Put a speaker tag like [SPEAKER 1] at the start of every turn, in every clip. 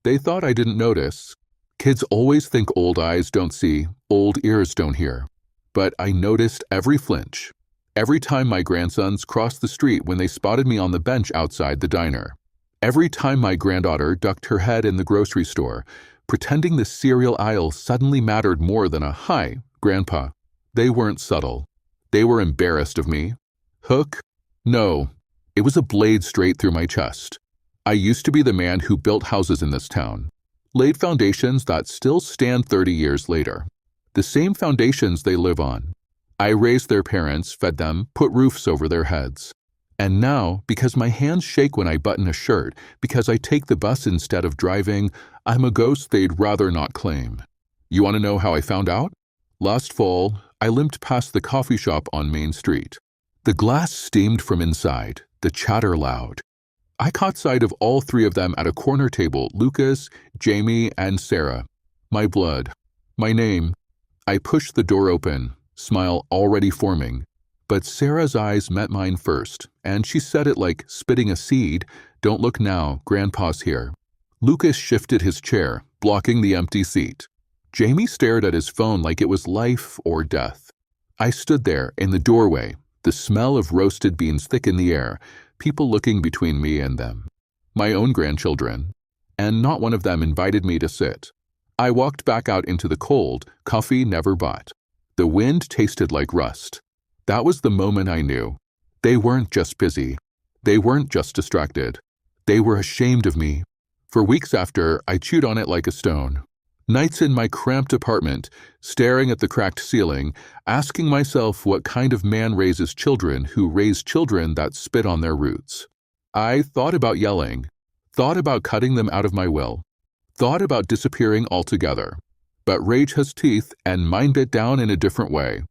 [SPEAKER 1] They thought I didn't notice. Kids always think old eyes don't see, old ears don't hear. But I noticed every flinch, every time my grandsons crossed the street when they spotted me on the bench outside the diner. Every time my granddaughter ducked her head in the grocery store, pretending the cereal aisle suddenly mattered more than a "Hi, Grandpa." They weren't subtle. They were embarrassed of me. Hook? No. It was a blade straight through my chest. I used to be the man who built houses in this town, laid foundations that still stand 30 years later. The same foundations they live on. I raised their parents, fed them, put roofs over their heads. And now, because my hands shake when I button a shirt, because I take the bus instead of driving, I'm a ghost they'd rather not claim. You want to know how I found out? Last fall, I limped past the coffee shop on Main Street. The glass steamed from inside, the chatter loud. I caught sight of all three of them at a corner table, Lucas, Jamie, and Sarah. My blood. My name. I pushed the door open, smile already forming. But Sarah's eyes met mine first, and she said it like spitting a seed, "Don't look now, Grandpa's here." Lucas shifted his chair, blocking the empty seat. Jamie stared at his phone like it was life or death. I stood there in the doorway, the smell of roasted beans thick in the air, people looking between me and them. My own grandchildren. And not one of them invited me to sit. I walked back out into the cold, coffee never bought. The wind tasted like rust. That was the moment I knew. They weren't just busy. They weren't just distracted. They were ashamed of me. For weeks after, I chewed on it like a stone. Nights in my cramped apartment, staring at the cracked ceiling, asking myself what kind of man raises children who raise children that spit on their roots. I thought about yelling, thought about cutting them out of my will, thought about disappearing altogether. But rage has teeth, and mine bit down in a different way.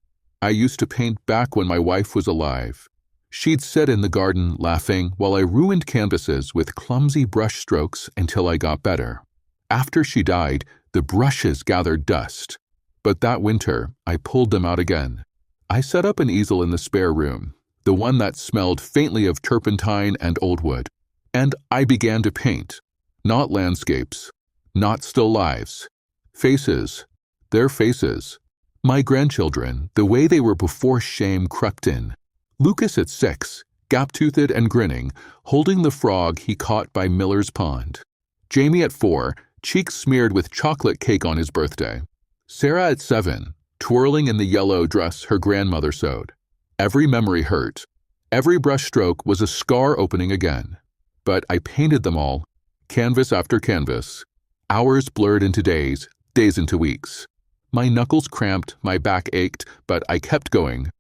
[SPEAKER 1] I used to paint back when my wife was alive. She'd sit in the garden laughing while I ruined canvases with clumsy brush strokes until I got better. After she died, the brushes gathered dust. But that winter, I pulled them out again. I set up an easel in the spare room, the one that smelled faintly of turpentine and old wood. And I began to paint. Not landscapes. Not still lives. Faces. Their faces. My grandchildren, the way they were before shame crept in. Lucas at 6, gap-toothed and grinning, holding the frog he caught by Miller's Pond. Jamie at 4, cheeks smeared with chocolate cake on his birthday. Sarah at 7, twirling in the yellow dress her grandmother sewed. Every memory hurt. Every brushstroke was a scar opening again. But I painted them all, canvas after canvas. Hours blurred into days, days into weeks. My knuckles cramped, my back ached, but I kept going.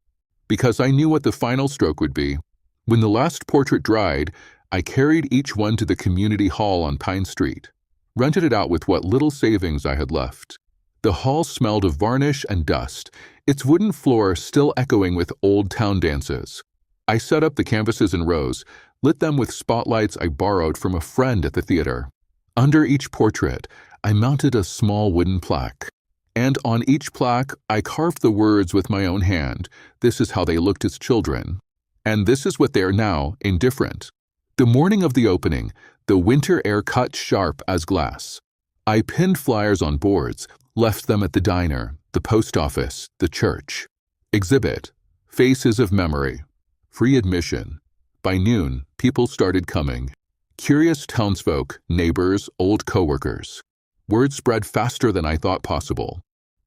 [SPEAKER 1] Because I knew what the final stroke would be. When the last portrait dried, I carried each one to the community hall on Pine Street. Rented it out with what little savings I had left. The hall smelled of varnish and dust, its wooden floor still echoing with old town dances. I set up the canvases in rows, lit them with spotlights I borrowed from a friend at the theater. Under each portrait, I mounted a small wooden plaque. And on each plaque, I carved the words with my own hand. This is how they looked as children. And this is what they are now, indifferent. The morning of the opening, the winter air cut sharp as glass. I pinned flyers on boards, left them at the diner, the post office, the church. Exhibit, Faces of Memory. Free admission. By noon, people started coming. Curious townsfolk, neighbors, old coworkers. Word spread faster than I thought possible.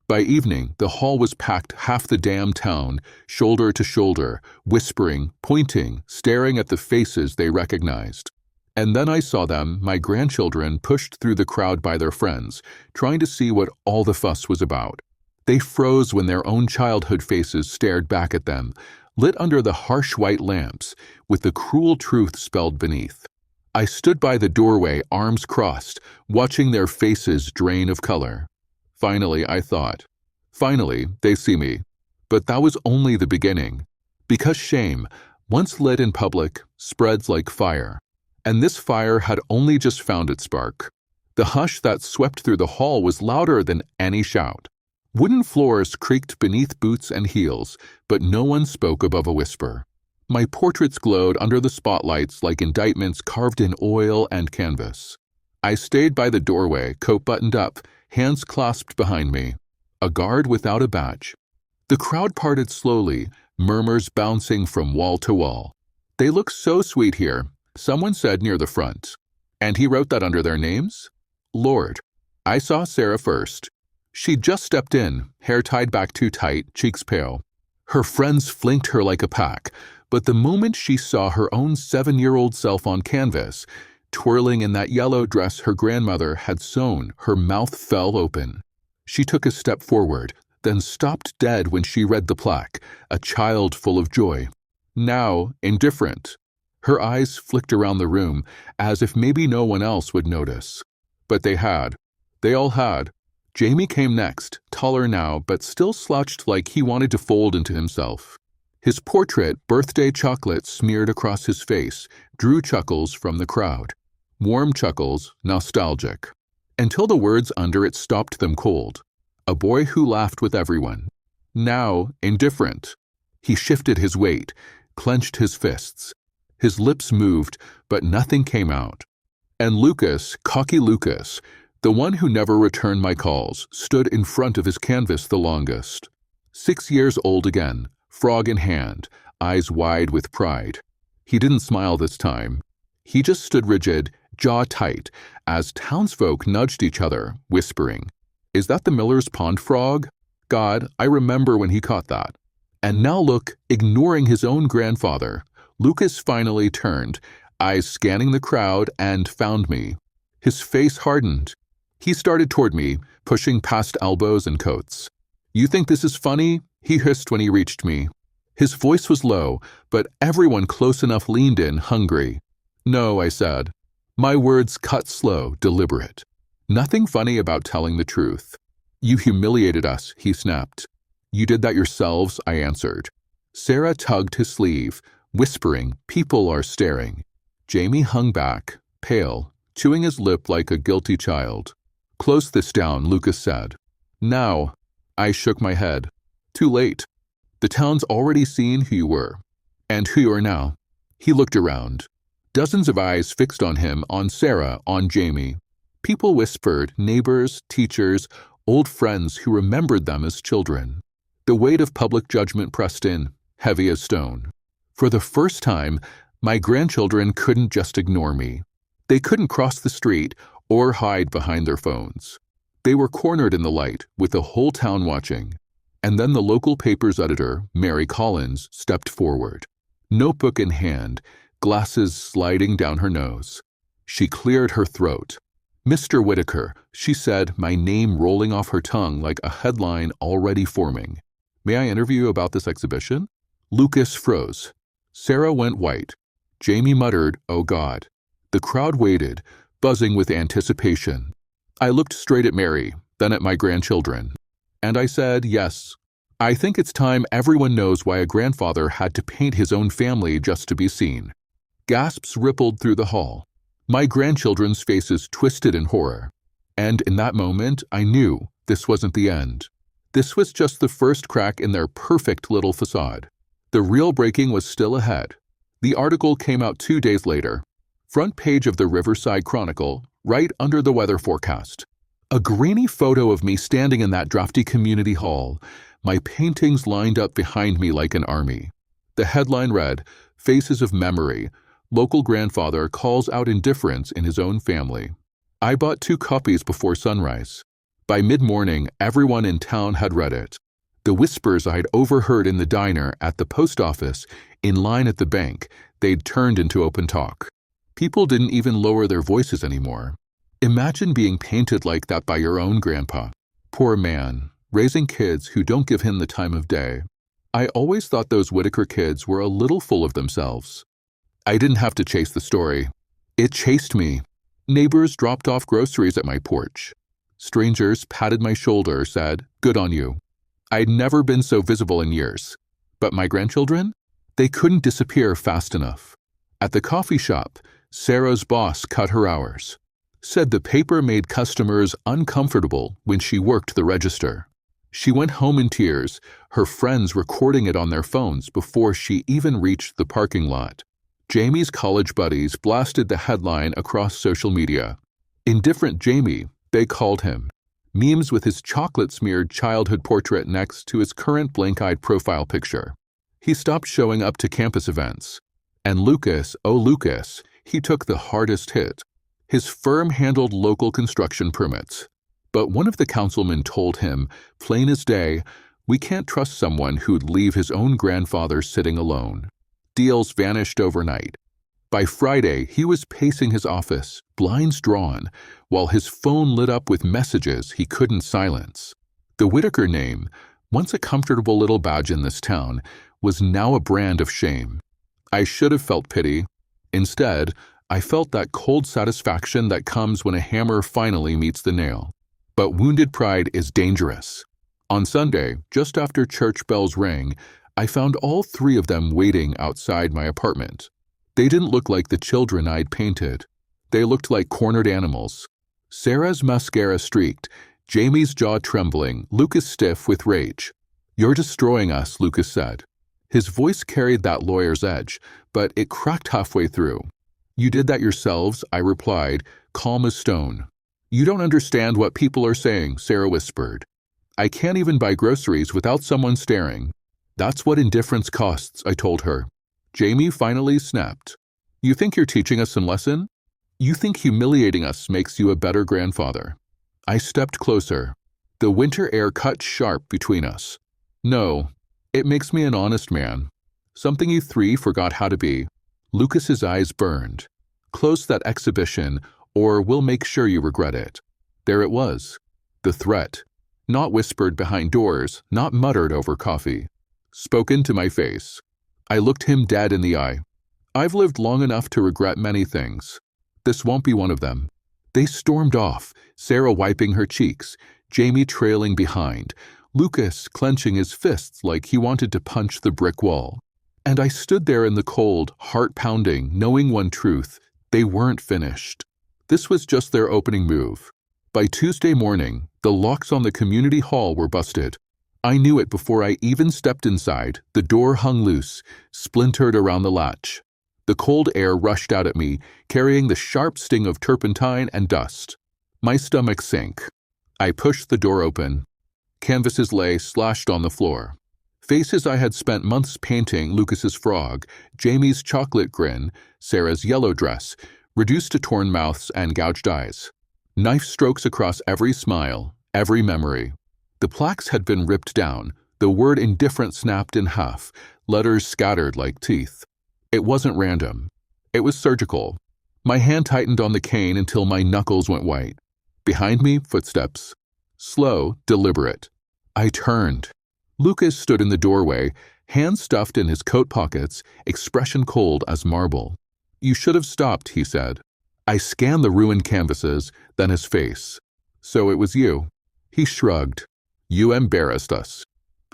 [SPEAKER 1] By evening, the hall was packed half the damn town, shoulder to shoulder, whispering, pointing, staring at the faces they recognized. And then I saw them, my grandchildren, pushed through the crowd by their friends, trying to see what all the fuss was about. They froze when their own childhood faces stared back at them, lit under the harsh white lamps, with the cruel truth spelled beneath. I stood by the doorway, arms crossed, watching their faces drain of color. Finally, I thought. Finally, they see me. But that was only the beginning. Because shame, once lit in public, spreads like fire. And this fire had only just found its spark. The hush that swept through the hall was louder than any shout. Wooden floors creaked beneath boots and heels, but no one spoke above a whisper. My portraits glowed under the spotlights like indictments carved in oil and canvas. I stayed by the doorway, coat buttoned up, hands clasped behind me. A guard without a badge. The crowd parted slowly, murmurs bouncing from wall to wall. They look so sweet here, someone said near the front. And he wrote that under their names? Lord. I saw Sarah first. She'd just stepped in, hair tied back too tight, cheeks pale. Her friends flanked her like a pack, but the moment she saw her own 7-year-old self on canvas, twirling in that yellow dress her grandmother had sewn, her mouth fell open. She took a step forward, then stopped dead when she read the plaque, a child full of joy. Now, indifferent. Her eyes flicked around the room, as if maybe no one else would notice. But they had. They all had. Jamie came next, taller now, but still slouched like he wanted to fold into himself. His portrait, birthday chocolate smeared across his face, drew chuckles from the crowd. Warm chuckles, nostalgic. Until the words under it stopped them cold. A boy who laughed with everyone. Now, indifferent. He shifted his weight, clenched his fists. His lips moved, but nothing came out. And Lucas, cocky Lucas, the one who never returned my calls, stood in front of his canvas the longest. 6 years old again, frog in hand, eyes wide with pride. He didn't smile this time. He just stood rigid, jaw tight, as townsfolk nudged each other, whispering, "Is that the Miller's Pond frog? God, I remember when he caught that." And now look, ignoring his own grandfather, Lucas finally turned, eyes scanning the crowd, and found me. His face hardened. He started toward me, pushing past elbows and coats. "You think this is funny?" he hissed when he reached me. His voice was low, but everyone close enough leaned in, hungry. "No," I said. My words cut slow, deliberate. "Nothing funny about telling the truth." "You humiliated us," he snapped. "You did that yourselves," I answered. Sarah tugged his sleeve, whispering, "People are staring." Jamie hung back, pale, chewing his lip like a guilty child. "Close this down," Lucas said. "Now." I shook my head. "Too late. The town's already seen who you were. And who you are now." He looked around. Dozens of eyes fixed on him, on Sarah, on Jamie. People whispered, neighbors, teachers, old friends who remembered them as children. The weight of public judgment pressed in, heavy as stone. For the first time, my grandchildren couldn't just ignore me. They couldn't cross the street or hide behind their phones. They were cornered in the light, with the whole town watching. And then the local paper's editor, Mary Collins, stepped forward. Notebook in hand, glasses sliding down her nose. She cleared her throat. "Mr. Whitaker," she said, my name rolling off her tongue like a headline already forming. "May I interview you about this exhibition?" Lucas froze. Sarah went white. Jamie muttered, "Oh God." The crowd waited, buzzing with anticipation. I looked straight at Mary, then at my grandchildren. And I said, "Yes. I think it's time everyone knows why a grandfather had to paint his own family just to be seen." Gasps rippled through the hall. My grandchildren's faces twisted in horror. And in that moment, I knew this wasn't the end. This was just the first crack in their perfect little facade. The real breaking was still ahead. The article came out 2 days later. Front page of the Riverside Chronicle, right under the weather forecast. A grainy photo of me standing in that drafty community hall, my paintings lined up behind me like an army. The headline read, "Faces of Memory. Local grandfather calls out indifference in his own family." I bought 2 copies before sunrise. By mid-morning, everyone in town had read it. The whispers I'd overheard in the diner, at the post office, in line at the bank, they'd turned into open talk. People didn't even lower their voices anymore. Imagine being painted like that by your own grandpa. Poor man, raising kids who don't give him the time of day. I always thought those Whitaker kids were a little full of themselves. I didn't have to chase the story. It chased me. Neighbors dropped off groceries at my porch. Strangers patted my shoulder, said, "Good on you." I'd never been so visible in years. But my grandchildren? They couldn't disappear fast enough. At the coffee shop, Sarah's boss cut her hours. Said the paper made customers uncomfortable when she worked the register. She went home in tears, her friends recording it on their phones before she even reached the parking lot. Jamie's college buddies blasted the headline across social media. Indifferent Jamie, they called him. Memes with his chocolate-smeared childhood portrait next to his current blank-eyed profile picture. He stopped showing up to campus events. And Lucas, oh Lucas, he took the hardest hit. His firm handled local construction permits. But one of the councilmen told him, plain as day, we can't trust someone who'd leave his own grandfather sitting alone. Deals vanished overnight. By Friday, he was pacing his office, blinds drawn, while his phone lit up with messages he couldn't silence. The Whitaker name, once a comfortable little badge in this town, was now a brand of shame. I should have felt pity. Instead, I felt that cold satisfaction that comes when a hammer finally meets the nail. But wounded pride is dangerous. On Sunday, just after church bells rang, I found all three of them waiting outside my apartment. They didn't look like the children I'd painted. They looked like cornered animals. Sarah's mascara streaked, Jamie's jaw trembling, Lucas stiff with rage. "You're destroying us," Lucas said. His voice carried that lawyer's edge, but it cracked halfway through. "You did that yourselves," I replied, calm as stone. "You don't understand what people are saying," Sarah whispered. "I can't even buy groceries without someone staring." "That's what indifference costs," I told her. Jamie finally snapped. "You think you're teaching us some lesson? You think humiliating us makes you a better grandfather?" I stepped closer. The winter air cut sharp between us. "No, it makes me an honest man. Something you three forgot how to be." Lucas's eyes burned. "Close that exhibition, or we'll make sure you regret it." There it was. The threat. Not whispered behind doors, not muttered over coffee. Spoken to my face. I looked him dead in the eye. "I've lived long enough to regret many things. This won't be one of them." They stormed off, Sarah wiping her cheeks, Jamie trailing behind, Lucas clenching his fists like he wanted to punch the brick wall. And I stood there in the cold, heart pounding, knowing one truth: they weren't finished. This was just their opening move. By Tuesday morning, the locks on the community hall were busted. I knew it before I even stepped inside. The door hung loose, splintered around the latch. The cold air rushed out at me, carrying the sharp sting of turpentine and dust. My stomach sank. I pushed the door open. Canvases lay slashed on the floor. Faces I had spent months painting: Lucas's frog, Jamie's chocolate grin, Sarah's yellow dress, reduced to torn mouths and gouged eyes. Knife strokes across every smile, every memory. The plaques had been ripped down, the word indifferent snapped in half, letters scattered like teeth. It wasn't random. It was surgical. My hand tightened on the cane until my knuckles went white. Behind me, footsteps. Slow, deliberate. I turned. Lucas stood in the doorway, hands stuffed in his coat pockets, expression cold as marble. "You should have stopped," he said. I scanned the ruined canvases, then his face. "So it was you." He shrugged. "You embarrassed us."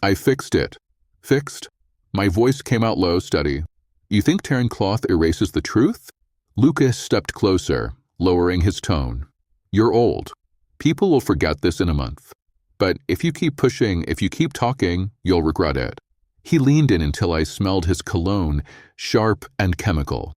[SPEAKER 1] I fixed it. Fixed? My voice came out low, steady. "You think tearing cloth erases the truth?" Lucas stepped closer, lowering his tone. "You're old. People will forget this in a month. But if you keep pushing, if you keep talking, you'll regret it." He leaned in until I smelled his cologne, sharp and chemical.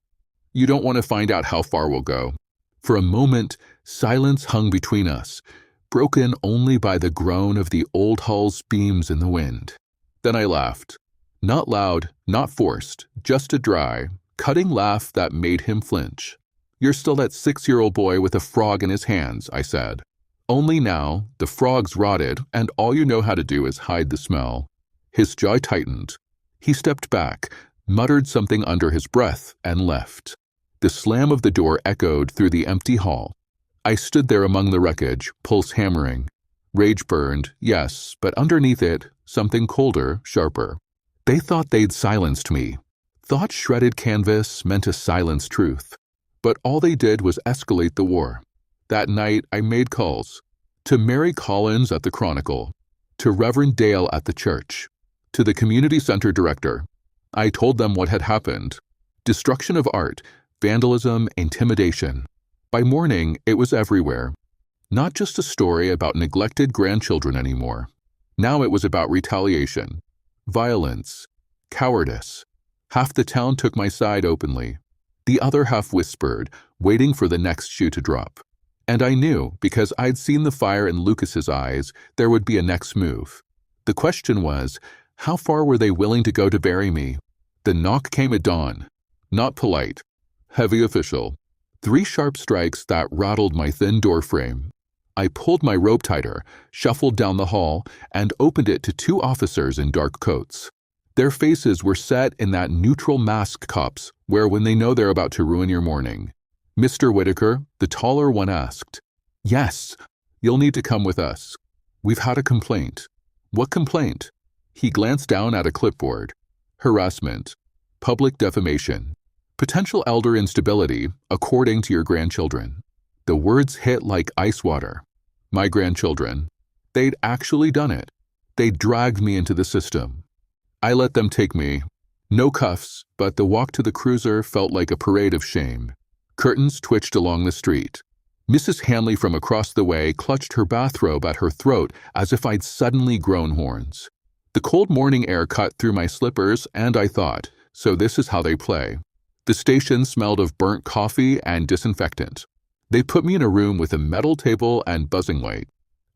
[SPEAKER 1] "You don't want to find out how far we'll go." For a moment, silence hung between us, broken only by the groan of the old hall's beams in the wind. Then I laughed. Not loud, not forced, just a dry, cutting laugh that made him flinch. "You're still that 6-year-old boy with a frog in his hands," I said. "Only now, the frog's rotted, and all you know how to do is hide the smell." His jaw tightened. He stepped back, muttered something under his breath, and left. The slam of the door echoed through the empty hall. I stood there among the wreckage, pulse hammering. Rage burned, yes, but underneath it, something colder, sharper. They thought they'd silenced me. Thought shredded canvas meant a silenced truth. But all they did was escalate the war. That night, I made calls. To Mary Collins at the Chronicle. To Reverend Dale at the church. To the community center director. I told them what had happened. Destruction of art, vandalism, intimidation. By morning, it was everywhere. Not just a story about neglected grandchildren anymore. Now it was about retaliation, violence, cowardice. Half the town took my side openly. The other half whispered, waiting for the next shoe to drop. And I knew, because I'd seen the fire in Lucas's eyes, there would be a next move. The question was, how far were they willing to go to bury me? The knock came at dawn. Not polite. Heavy official. 3 sharp strikes that rattled my thin door frame. I pulled my rope tighter, shuffled down the hall, and opened it to 2 officers in dark coats. Their faces were set in that neutral mask cops where when they know they're about to ruin your morning. Mr. Whitaker, the taller one, asked, "Yes, you'll need to come with us. We've had a complaint." "What complaint?" He glanced down at a clipboard. "Harassment. Public defamation. Potential elder instability, according to your grandchildren." The words hit like ice water. My grandchildren. They'd actually done it. They'd dragged me into the system. I let them take me. No cuffs, but the walk to the cruiser felt like a parade of shame. Curtains twitched along the street. Mrs. Hanley from across the way clutched her bathrobe at her throat as if I'd suddenly grown horns. The cold morning air cut through my slippers, and I thought, so this is how they play. The station smelled of burnt coffee and disinfectant. They put me in a room with a metal table and buzzing light.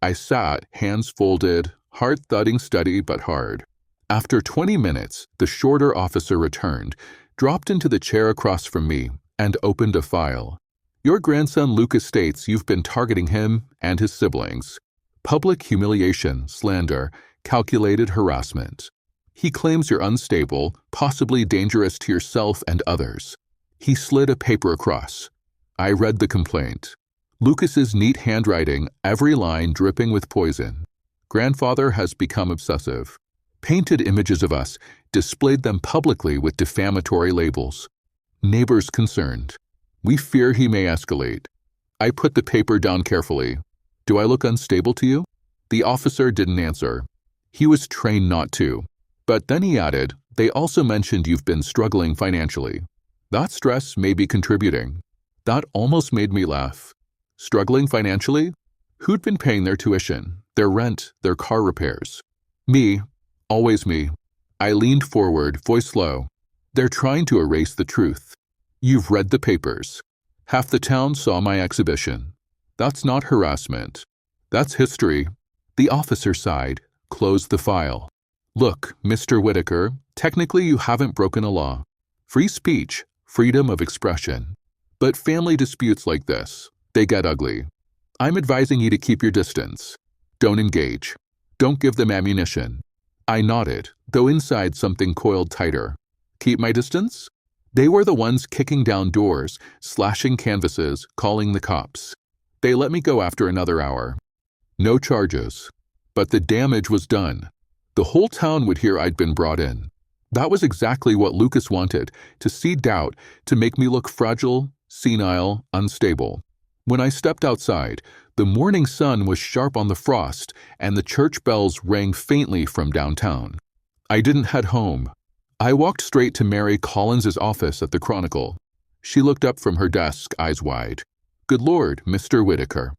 [SPEAKER 1] I sat, hands folded, heart thudding steady but hard. After 20 minutes, the shorter officer returned, dropped into the chair across from me, and opened a file. "Your grandson Lucas states you've been targeting him and his siblings. Public humiliation, slander, calculated harassment. He claims you're unstable, possibly dangerous to yourself and others." He slid a paper across. I read the complaint. Lucas's neat handwriting, every line dripping with poison. Grandfather has become obsessive. Painted images of us, displayed them publicly with defamatory labels. Neighbors concerned. We fear he may escalate. I put the paper down carefully. "Do I look unstable to you?" The officer didn't answer. He was trained not to. But then he added, "They also mentioned you've been struggling financially. That stress may be contributing." That almost made me laugh. Struggling financially? Who'd been paying their tuition, their rent, their car repairs? Me. Always me. I leaned forward, voice low. "They're trying to erase the truth. You've read the papers. Half the town saw my exhibition. That's not harassment. That's history." The officer sighed, closed the file. "Look, Mr. Whitaker, technically you haven't broken a law. Free speech, freedom of expression. But family disputes like this, they get ugly. I'm advising you to keep your distance. Don't engage. Don't give them ammunition." I nodded, though inside something coiled tighter. Keep my distance? They were the ones kicking down doors, slashing canvases, calling the cops. They let me go after another hour. No charges. But the damage was done. The whole town would hear I'd been brought in. That was exactly what Lucas wanted, to seed doubt, to make me look fragile, senile, unstable. When I stepped outside, the morning sun was sharp on the frost, and the church bells rang faintly from downtown. I didn't head home. I walked straight to Mary Collins's office at the Chronicle. She looked up from her desk, eyes wide. "Good Lord, Mr. Whitaker.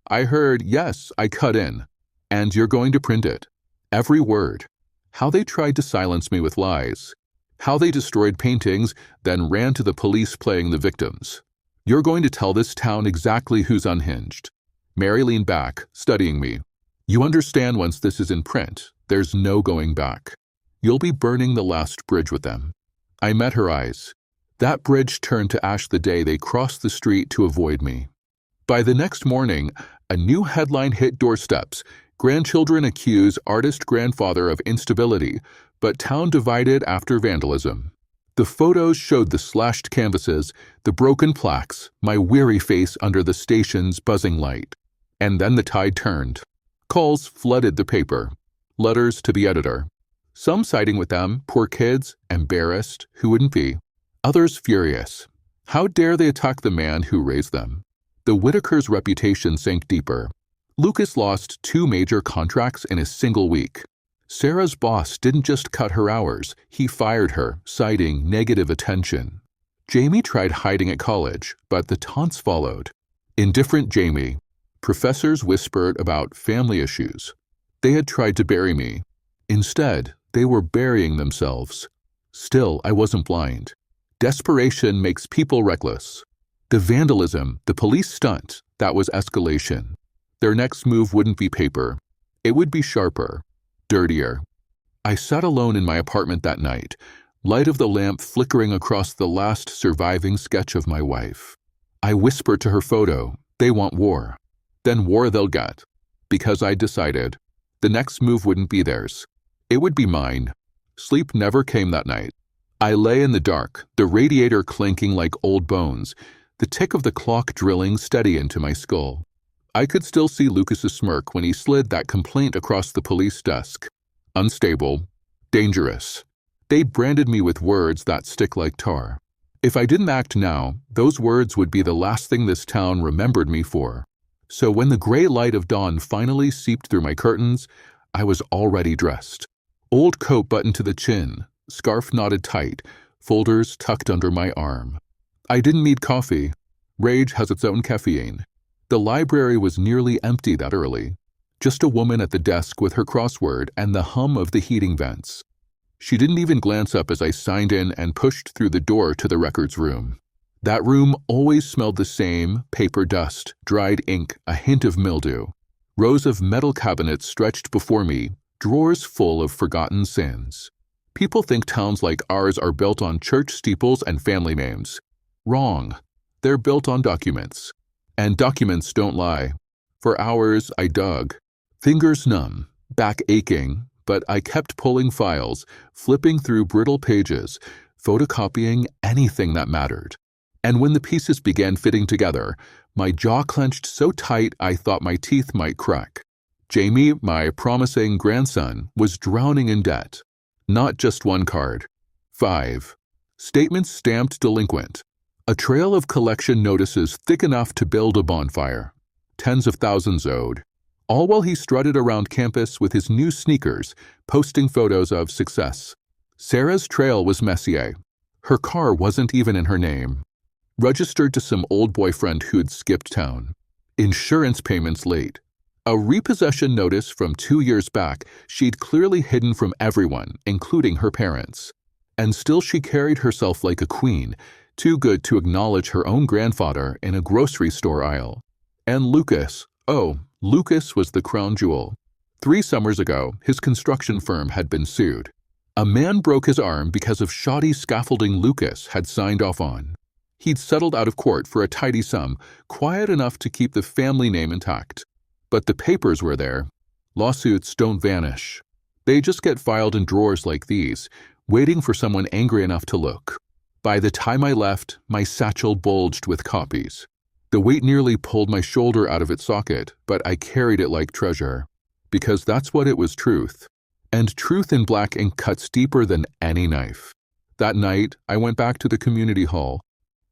[SPEAKER 1] I heard, yes, I cut in. And you're going to print it. Every word. How they tried to silence me with lies. How they destroyed paintings, then ran to the police playing the victims. You're going to tell this town exactly who's unhinged." Mary leaned back, studying me. "You understand once this is in print, there's no going back. You'll be burning the last bridge with them." I met her eyes. That bridge turned to ash the day they crossed the street to avoid me. By the next morning, a new headline hit doorsteps. Grandchildren accuse artist grandfather of instability, but town divided after vandalism. The photos showed the slashed canvases, the broken plaques, my weary face under the station's buzzing light. And then the tide turned. Calls flooded the paper. Letters to the editor. Some siding with them, poor kids, embarrassed, who wouldn't be? Others furious. How dare they attack the man who raised them? The Whitakers' reputation sank deeper. Lucas lost 2 major contracts in a single week. Sarah's boss didn't just cut her hours, he fired her, citing negative attention. Jamie tried hiding at college, but the taunts followed. Indifferent Jamie. Professors whispered about family issues. They had tried to bury me. Instead, they were burying themselves. Still, I wasn't blind. Desperation makes people reckless. The vandalism, the police stunt, That was escalation. Their next move wouldn't be paper. It would be sharper, dirtier. I sat alone in my apartment that night, light of the lamp flickering across the last surviving sketch of my wife. I whispered to her photo, "They want war. Then war they'll get." Because I decided the next move wouldn't be theirs. It would be mine. Sleep never came that night. I lay in the dark, the radiator clanking like old bones, the tick of the clock drilling steady into my skull. I could still see Lucas's smirk when he slid that complaint across the police desk. Unstable, dangerous. They branded me with words that stick like tar. If I didn't act now, those words would be the last thing this town remembered me for. So when the gray light of dawn finally seeped through my curtains, I was already dressed. Old coat buttoned to the chin, scarf knotted tight, folders tucked under my arm. I didn't need coffee. Rage has its own caffeine. The library was nearly empty that early. Just a woman at the desk with her crossword and the hum of the heating vents. She didn't even glance up as I signed in and pushed through the door to the records room. That room always smelled the same: paper dust, dried ink, a hint of mildew. Rows of metal cabinets stretched before me, drawers full of forgotten sins. People think towns like ours are built on church steeples and family names. Wrong. They're built on documents. And documents don't lie. For hours I dug. Fingers numb, back aching, but I kept pulling files, flipping through brittle pages, photocopying anything that mattered. And when the pieces began fitting together, my jaw clenched so tight I thought my teeth might crack. Jamie, my promising grandson, was drowning in debt. Not just one card. 5. Statements stamped delinquent. A trail of collection notices thick enough to build a bonfire. Tens of thousands owed. All while he strutted around campus with his new sneakers, posting photos of success. Sarah's trail was Messier. Her car wasn't even in her name. Registered to some old boyfriend who'd skipped town. Insurance payments late. A repossession notice from 2 years back she'd clearly hidden from everyone, including her parents. And still she carried herself like a queen, too good to acknowledge her own grandfather in a grocery store aisle. And Lucas, Lucas was the crown jewel. 3 summers ago, his construction firm had been sued. A man broke his arm because of shoddy scaffolding Lucas had signed off on. He'd settled out of court for a tidy sum, quiet enough to keep the family name intact. But the papers were there. Lawsuits don't vanish. They just get filed in drawers like these, waiting for someone angry enough to look. By the time I left, my satchel bulged with copies. The weight nearly pulled my shoulder out of its socket, but I carried it like treasure. Because that's what it was, truth. And truth in black ink cuts deeper than any knife. That night, I went back to the community hall.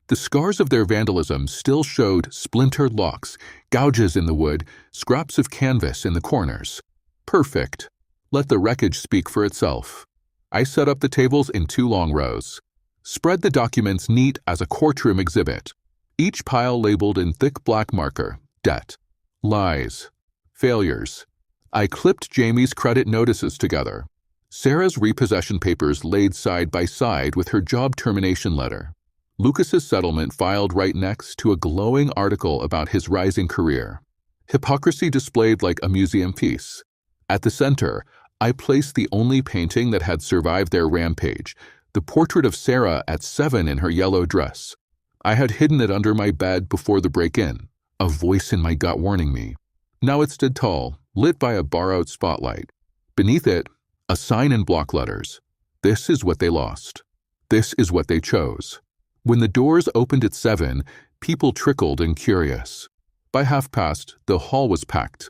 [SPEAKER 1] The scars of their vandalism still showed splintered locks, gouges in the wood, scraps of canvas in the corners. Perfect. Let the wreckage speak for itself. I set up the tables in 2 long rows. Spread the documents neat as a courtroom exhibit. Each pile labeled in thick black marker: debt, lies, failures. I clipped Jamie's credit notices together. Sarah's repossession papers laid side by side with her job termination letter. Lucas's settlement filed right next to a glowing article about his rising career. Hypocrisy displayed like a museum piece. At the center, I placed the only painting that had survived their rampage, the portrait of Sarah at 7 in her yellow dress. I had hidden it under my bed before the break-in, a voice in my gut warning me. Now it stood tall, lit by a borrowed spotlight. Beneath it, a sign in block letters. This is what they lost. This is what they chose. When the doors opened at 7, people trickled and curious. By past, the hall was packed.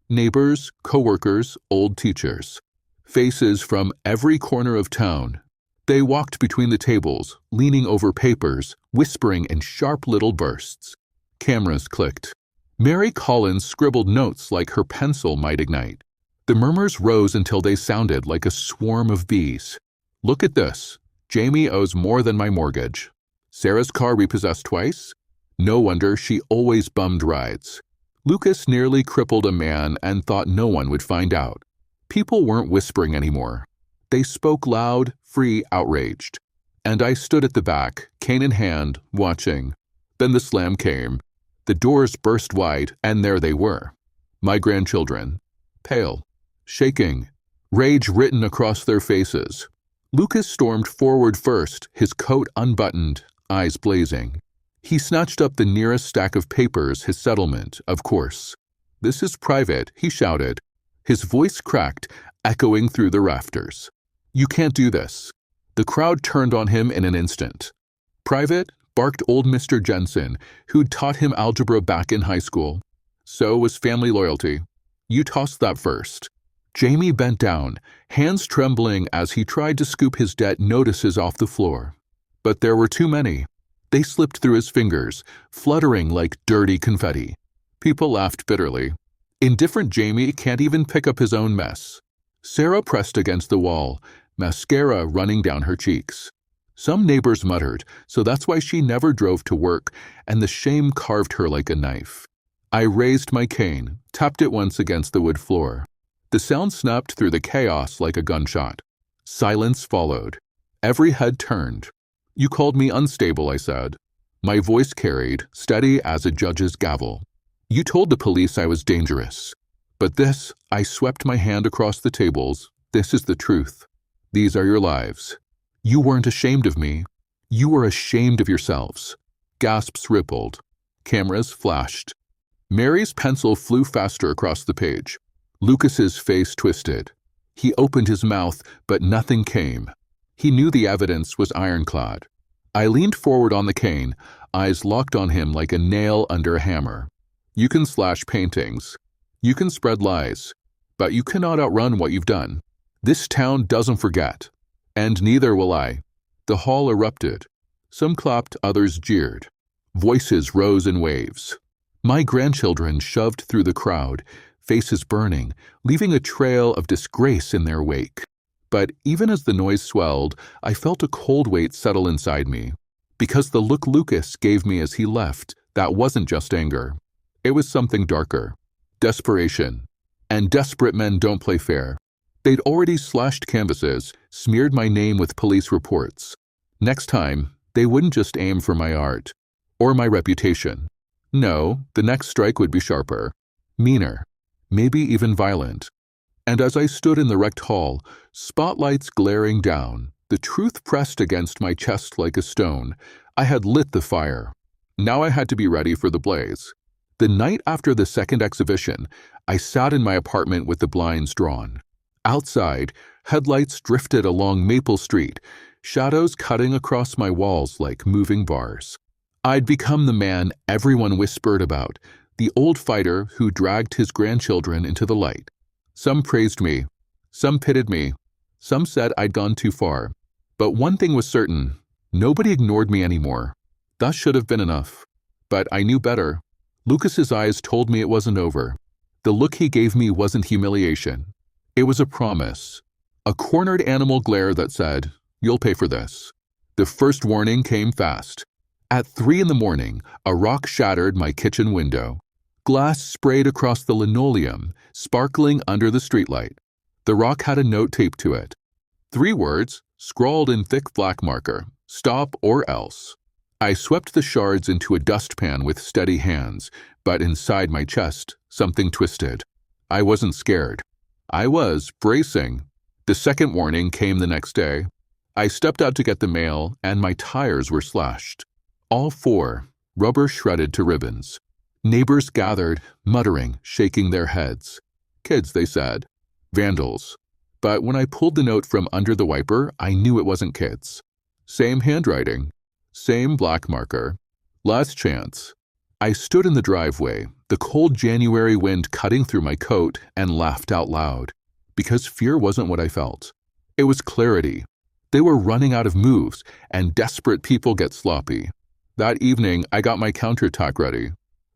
[SPEAKER 1] Neighbors, co-workers, old teachers. Faces from every corner of town. They walked between the tables, leaning over papers, whispering in sharp little bursts. Cameras clicked. Mary Collins scribbled notes like her pencil might ignite. The murmurs rose until they sounded like a swarm of bees. Look at this. Jamie owes more than my mortgage. Sarah's car repossessed twice? No wonder she always bummed rides. Lucas nearly crippled a man and thought no one would find out. People weren't whispering anymore. They spoke loud, free, outraged. And I stood at the back, cane in hand, watching. Then the slam came. The doors burst wide, and there they were. My grandchildren, pale, shaking, rage written across their faces. Lucas stormed forward first, his coat unbuttoned, eyes blazing. He snatched up the nearest stack of papers, his settlement, of course. "This is private," he shouted. His voice cracked, echoing through the rafters. "You can't do this." The crowd turned on him in an instant. "Private?" barked old Mr. Jensen, who'd taught him algebra back in high school. "So was family loyalty. You tossed that first." Jamie bent down, hands trembling as he tried to scoop his debt notices off the floor. But there were too many. They slipped through his fingers, fluttering like dirty confetti. People laughed bitterly. Indifferent Jamie can't even pick up his own mess. Sarah pressed against the wall, mascara running down her cheeks. Some neighbors muttered, so that's why she never drove to work, and the shame carved her like a knife. I raised my cane, tapped it once against the wood floor. The sound snapped through the chaos like a gunshot. Silence followed. Every head turned. "You called me unstable," I said. My voice carried, steady as a judge's gavel. "You told the police I was dangerous. But this," I swept my hand across the tables, "this is the truth. These are your lives. You weren't ashamed of me. You were ashamed of yourselves." Gasps rippled. Cameras flashed. Mary's pencil flew faster across the page. Lucas's face twisted. He opened his mouth, but nothing came. He knew the evidence was ironclad. I leaned forward on the cane, eyes locked on him like a nail under a hammer. "You can slash paintings. You can spread lies. But you cannot outrun what you've done. This town doesn't forget. And neither will I." The hall erupted. Some clapped, others jeered. Voices rose in waves. My grandchildren shoved through the crowd, faces burning, leaving a trail of disgrace in their wake. But even as the noise swelled, I felt a cold weight settle inside me. Because the look Lucas gave me as he left, that wasn't just anger. It was something darker. Desperation. And desperate men don't play fair. They'd already slashed canvases, smeared my name with police reports. Next time, they wouldn't just aim for my art. Or my reputation. No, the next strike would be sharper. Meaner. Maybe even violent. And as I stood in the wrecked hall, spotlights glaring down, the truth pressed against my chest like a stone, I had lit the fire. Now I had to be ready for the blaze. The night after the second exhibition, I sat in my apartment with the blinds drawn. Outside, headlights drifted along Maple Street, shadows cutting across my walls like moving bars. I'd become the man everyone whispered about, the old fighter who dragged his grandchildren into the light. Some praised me, some pitied me, some said I'd gone too far. But one thing was certain, nobody ignored me anymore. That should have been enough. But I knew better. Lucas's eyes told me it wasn't over. The look he gave me wasn't humiliation. It was a promise. A cornered animal glare that said, "You'll pay for this." The first warning came fast. At 3 a.m, a rock shattered my kitchen window. Glass sprayed across the linoleum, sparkling under the streetlight. The rock had a note taped to it. 3 words, scrawled in thick black marker, "Stop or else." I swept the shards into a dustpan with steady hands, but inside my chest, something twisted. I wasn't scared. I was bracing. The second warning came the next day. I stepped out to get the mail, and my tires were slashed. All 4, rubber shredded to ribbons. Neighbors gathered, muttering, shaking their heads. Kids, they said. Vandals. But when I pulled the note from under the wiper, I knew it wasn't kids. Same handwriting. Same black marker. Last chance. I stood in the driveway, the cold January wind cutting through my coat, and laughed out loud. Because fear wasn't what I felt. It was clarity. They were running out of moves, and desperate people get sloppy. That evening, I got my counterattack ready.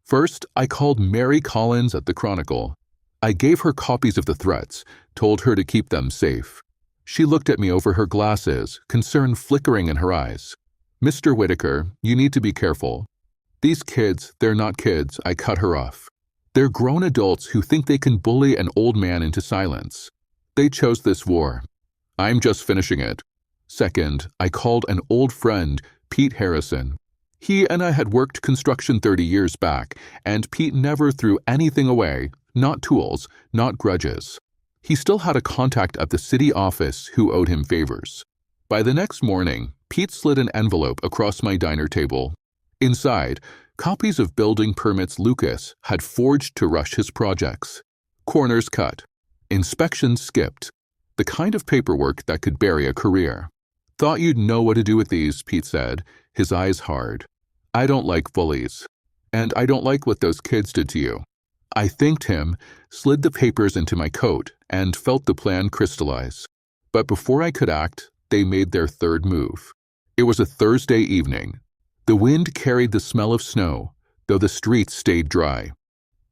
[SPEAKER 1] First, I called Mary Collins at the Chronicle. I gave her copies of the threats, told her to keep them safe. She looked at me over her glasses, concern flickering in her eyes. "Mr. Whitaker, you need to be careful. These kids, they're not kids," I cut her off. "They're grown adults who think they can bully an old man into silence. They chose this war. I'm just finishing it." Second, I called an old friend, Pete Harrison. He and I had worked construction 30 years back, and Pete never threw anything away, not tools, not grudges. He still had a contact at the city office who owed him favors. By the next morning, Pete slid an envelope across my diner table. Inside, copies of building permits Lucas had forged to rush his projects. Corners cut. Inspections skipped. The kind of paperwork that could bury a career. "Thought you'd know what to do with these," Pete said, his eyes hard. "I don't like bullies. And I don't like what those kids did to you." I thanked him, slid the papers into my coat, and felt the plan crystallize. But before I could act, they made their third move. It was a Thursday evening. The wind carried the smell of snow, though the streets stayed dry.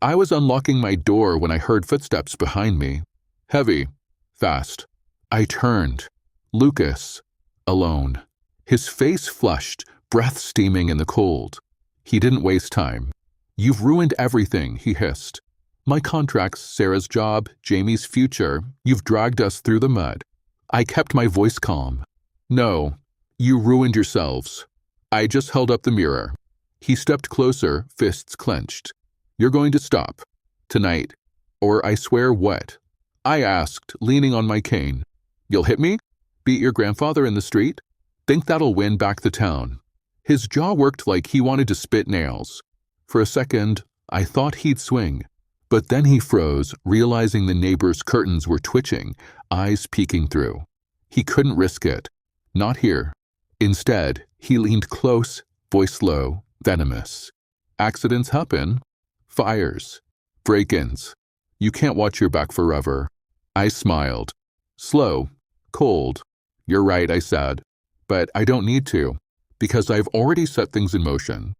[SPEAKER 1] I was unlocking my door when I heard footsteps behind me. Heavy, fast. I turned. Lucas, alone. His face flushed, breath steaming in the cold. He didn't waste time. "You've ruined everything," he hissed. "My contracts, Sarah's job, Jamie's future. You've dragged us through the mud." I kept my voice calm. "No, you ruined yourselves." I just held up the mirror. He stepped closer, fists clenched. "You're going to stop. Tonight. Or I swear what?" I asked, leaning on my cane. "You'll hit me? Beat your grandfather in the street? Think that'll win back the town?" His jaw worked like he wanted to spit nails. For a second, I thought he'd swing. But then he froze, realizing the neighbor's curtains were twitching, eyes peeking through. He couldn't risk it. Not here. Instead, he leaned close, voice low, venomous. "Accidents happen. Fires. Break-ins. You can't watch your back forever." I smiled. "Slow. Cold. You're right," I said. "But I don't need to, because I've already set things in motion."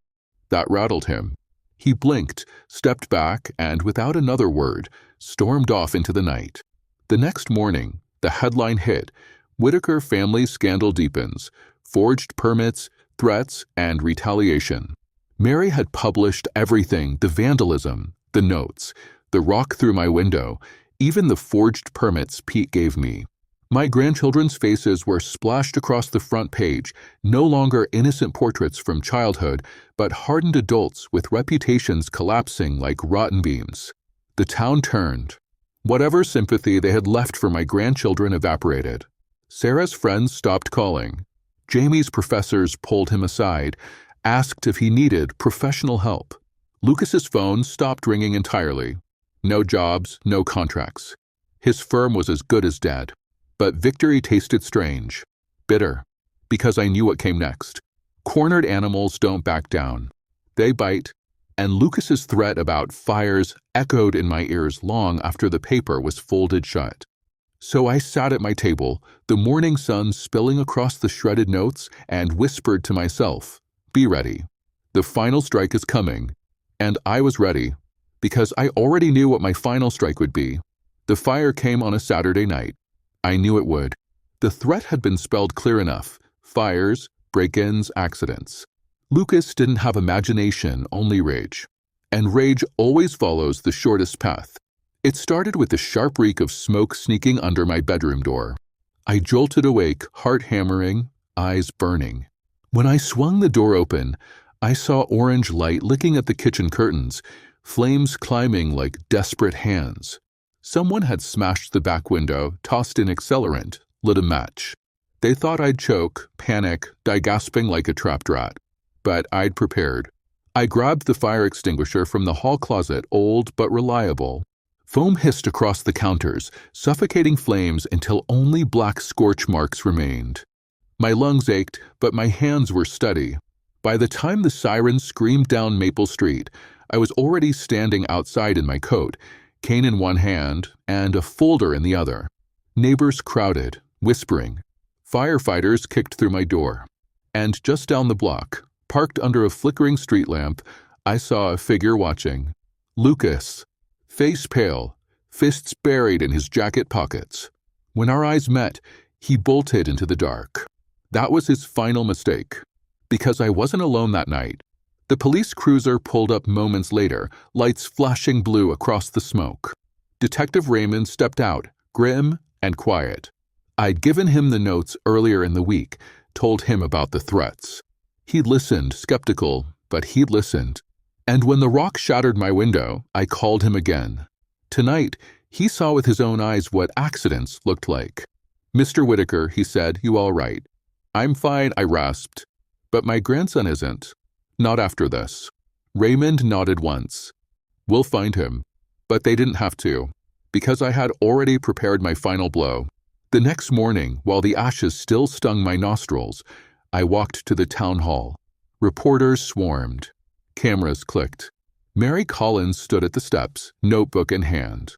[SPEAKER 1] That rattled him. He blinked, stepped back, and without another word, stormed off into the night. The next morning, the headline hit: "Whitaker family scandal deepens. Forged permits, threats, and retaliation." Mary had published everything: the vandalism, the notes, the rock through my window, even the forged permits Pete gave me. My grandchildren's faces were splashed across the front page, no longer innocent portraits from childhood, but hardened adults with reputations collapsing like rotten beams. The town turned. Whatever sympathy they had left for my grandchildren evaporated. Sarah's friends stopped calling. Jamie's professors pulled him aside, asked if he needed professional help. Lucas's phone stopped ringing entirely. No jobs, no contracts. His firm was as good as dead. But victory tasted strange, bitter, because I knew what came next. Cornered animals don't back down. They bite, and Lucas's threat about fires echoed in my ears long after the paper was folded shut. So I sat at my table, the morning sun spilling across the shredded notes, and whispered to myself, "Be ready. The final strike is coming." And I was ready, because I already knew what my final strike would be. The fire came on a Saturday night. I knew it would. The threat had been spelled clear enough: fires, break-ins, accidents. Lucas didn't have imagination, only rage. And rage always follows the shortest path. It started with the sharp reek of smoke sneaking under my bedroom door. I jolted awake, heart hammering, eyes burning. When I swung the door open, I saw orange light licking at the kitchen curtains, flames climbing like desperate hands. Someone had smashed the back window, tossed in accelerant, lit a match. They thought I'd choke, panic, die gasping like a trapped rat. But I'd prepared. I grabbed the fire extinguisher from the hall closet, old but reliable. Foam hissed across the counters, suffocating flames until only black scorch marks remained. My lungs ached, but my hands were steady. By the time the siren screamed down Maple Street, I was already standing outside in my coat, cane in one hand and a folder in the other. Neighbors crowded, whispering. Firefighters kicked through my door. And just down the block, parked under a flickering street lamp, I saw a figure watching. Lucas, face pale, fists buried in his jacket pockets. When our eyes met, he bolted into the dark. That was his final mistake. Because I wasn't alone that night. The police cruiser pulled up moments later, lights flashing blue across the smoke. Detective Raymond stepped out, grim and quiet. I'd given him the notes earlier in the week, told him about the threats. He listened, skeptical, but he listened. And when the rock shattered my window, I called him again. Tonight, he saw with his own eyes what accidents looked like. "Mr. Whitaker," he said, "you all right?" "I'm fine," I rasped. "But my grandson isn't. Not after this." Raymond nodded once. "We'll find him." But they didn't have to, because I had already prepared my final blow. The next morning, while the ashes still stung my nostrils, I walked to the town hall. Reporters swarmed. Cameras clicked. Mary Collins stood at the steps, notebook in hand.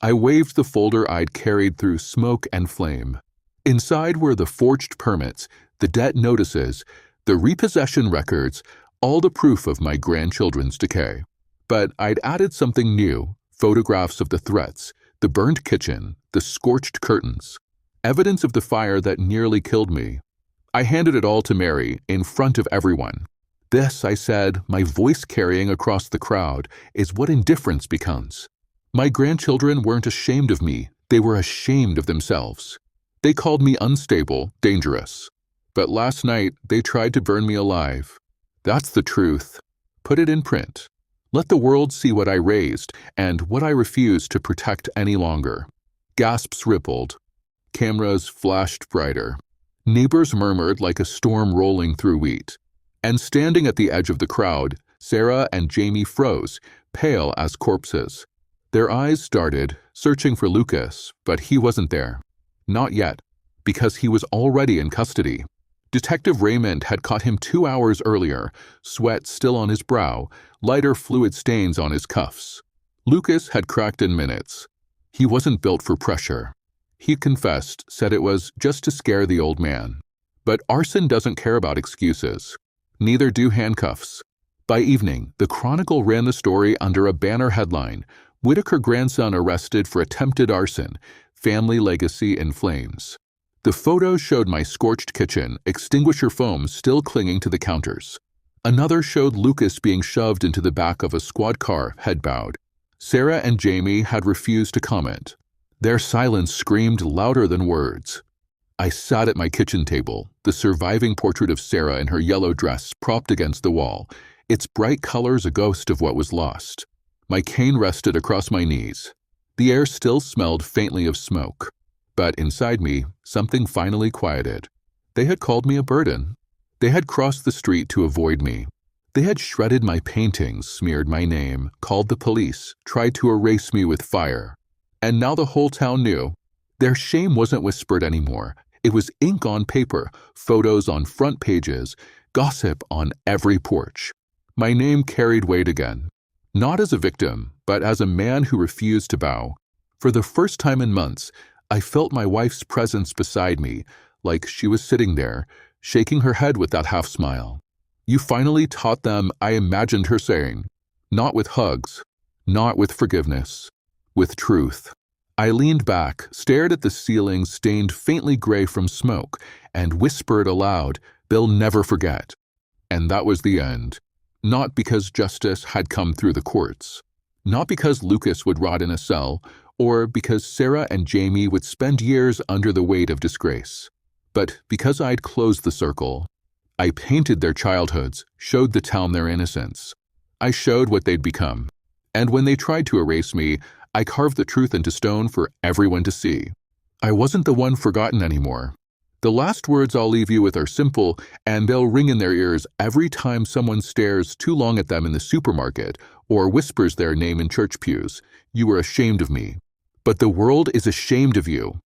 [SPEAKER 1] I waved the folder I'd carried through smoke and flame. Inside were the forged permits, the debt notices, the repossession records, all the proof of my grandchildren's decay. But I'd added something new, photographs of the threats, the burned kitchen, the scorched curtains, evidence of the fire that nearly killed me. I handed it all to Mary, in front of everyone. "This," I said, my voice carrying across the crowd, "is what indifference becomes." My grandchildren weren't ashamed of me, they were ashamed of themselves. They called me unstable, dangerous. But last night, they tried to burn me alive. That's the truth. Put it in print. Let the world see what I raised and what I refused to protect any longer. Gasps rippled. Cameras flashed brighter. Neighbors murmured like a storm rolling through wheat. And standing at the edge of the crowd, Sarah and Jamie froze, pale as corpses. Their eyes started, searching for Lucas, but he wasn't there. Not yet, because he was already in custody. Detective Raymond had caught him 2 hours earlier, sweat still on his brow, lighter fluid stains on his cuffs. Lucas had cracked in minutes. He wasn't built for pressure. He confessed, said it was just to scare the old man. But arson doesn't care about excuses. Neither do handcuffs. By evening, the Chronicle ran the story under a banner headline, "Whitaker grandson arrested for attempted arson, family legacy in flames." The photos showed my scorched kitchen, extinguisher foam still clinging to the counters. Another showed Lucas being shoved into the back of a squad car, head bowed. Sarah and Jamie had refused to comment. Their silence screamed louder than words. I sat at my kitchen table, the surviving portrait of Sarah in her yellow dress propped against the wall, its bright colors a ghost of what was lost. My cane rested across my knees. The air still smelled faintly of smoke. But inside me, something finally quieted. They had called me a burden. They had crossed the street to avoid me. They had shredded my paintings, smeared my name, called the police, tried to erase me with fire. And now the whole town knew. Their shame wasn't whispered anymore. It was ink on paper, photos on front pages, gossip on every porch. My name carried weight again. Not as a victim, but as a man who refused to bow. For the first time in months, I felt my wife's presence beside me, like she was sitting there, shaking her head with that half-smile. "You finally taught them," I imagined her saying. Not with hugs, not with forgiveness, with truth. I leaned back, stared at the ceiling stained faintly gray from smoke, and whispered aloud, "They'll never forget." And that was the end. Not because justice had come through the courts. Not because Lucas would rot in a cell, or because Sarah and Jamie would spend years under the weight of disgrace. But because I'd closed the circle. I painted their childhoods, showed the town their innocence. I showed what they'd become. And when they tried to erase me, I carved the truth into stone for everyone to see. I wasn't the one forgotten anymore. The last words I'll leave you with are simple, and they'll ring in their ears every time someone stares too long at them in the supermarket or whispers their name in church pews. You were ashamed of me. But the world is ashamed of you.